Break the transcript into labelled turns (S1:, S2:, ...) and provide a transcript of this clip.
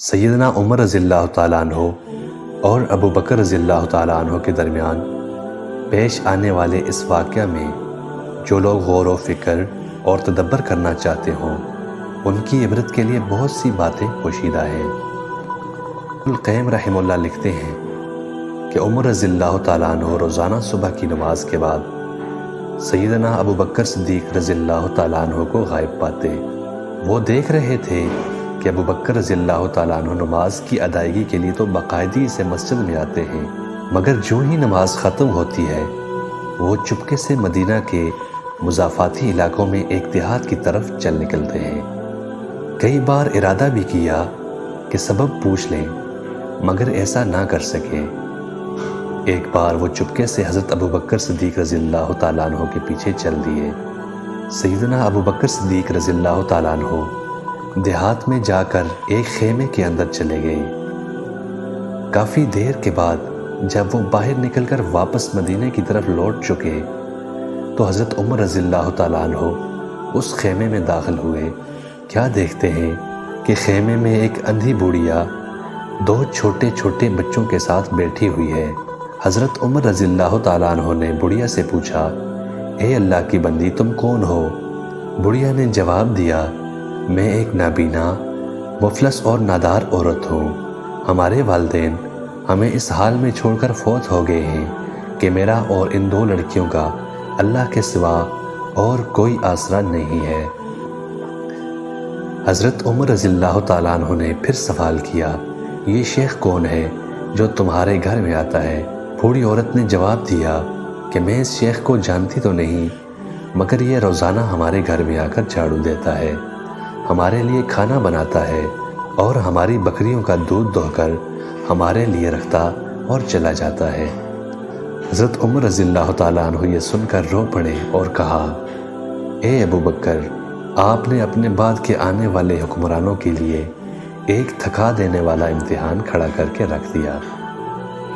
S1: سیدنا عمر رضی اللہ تعالیٰ عنہ اور ابو بکر رضی اللہ تعالیٰ عنہ کے درمیان پیش آنے والے اس واقعہ میں جو لوگ غور و فکر اور تدبر کرنا چاہتے ہوں ان کی عبرت کے لیے بہت سی باتیں پوشیدہ ہیں۔ القیم رحمہ اللہ لکھتے ہیں کہ عمر رضی اللہ تعالیٰ عنہ روزانہ صبح کی نماز کے بعد سیدنا ابو بکر صدیق رضی اللہ تعالیٰ عنہ کو غائب پاتے۔ وہ دیکھ رہے تھے کہ ابو بکر رضی اللہ تعالیٰ عنہ نماز کی ادائیگی کے لیے تو باقاعدگی سے مسجد میں آتے ہیں، مگر جو ہی نماز ختم ہوتی ہے وہ چپکے سے مدینہ کے مضافاتی علاقوں میں ایک دیہات کی طرف چل نکلتے ہیں۔ کئی بار ارادہ بھی کیا کہ سبب پوچھ لیں مگر ایسا نہ کر سکے۔ ایک بار وہ چپکے سے حضرت ابو بکر صدیق رضی اللہ تعالیٰ عنہ کے پیچھے چل دیے۔ سیدنا ابو بکر صدیق رضی اللہ تعالیٰ عنہ دیہات میں جا کر ایک خیمے کے اندر چلے گئے۔ کافی دیر کے بعد جب وہ باہر نکل کر واپس مدینے کی طرف لوٹ چکے تو حضرت عمر رضی اللہ تعالیٰ عنہ اس خیمے میں داخل ہوئے۔ کیا دیکھتے ہیں کہ خیمے میں ایک اندھی بوڑھیا دو چھوٹے چھوٹے بچوں کے ساتھ بیٹھی ہوئی ہے۔ حضرت عمر رضی اللہ تعالیٰ عنہ نے بڑھیا سے پوچھا، اے اللہ کی بندی تم کون ہو؟ بڑھیا نے جواب دیا، میں ایک نابینا، مفلس اور نادار عورت ہوں۔ ہمارے والدین ہمیں اس حال میں چھوڑ کر فوت ہو گئے ہیں کہ میرا اور ان دو لڑکیوں کا اللہ کے سوا اور کوئی آسرا نہیں ہے۔ حضرت عمر رضی اللہ تعالیٰ عنہ نے پھر سوال کیا، یہ شیخ کون ہے جو تمہارے گھر میں آتا ہے؟ بوڑھی عورت نے جواب دیا کہ میں اس شیخ کو جانتی تو نہیں، مگر یہ روزانہ ہمارے گھر میں آ کر جھاڑو دیتا ہے، ہمارے لیے کھانا بناتا ہے اور ہماری بکریوں کا دودھ دہہ کر ہمارے لیے رکھتا اور چلا جاتا ہے۔ حضرت عمر رضی اللہ تعالیٰ عنہ یہ سن کر رو پڑے اور کہا، اے ابو بکر، آپ نے اپنے بعد کے آنے والے حکمرانوں کے لیے ایک تھکا دینے والا امتحان کھڑا کر کے رکھ دیا۔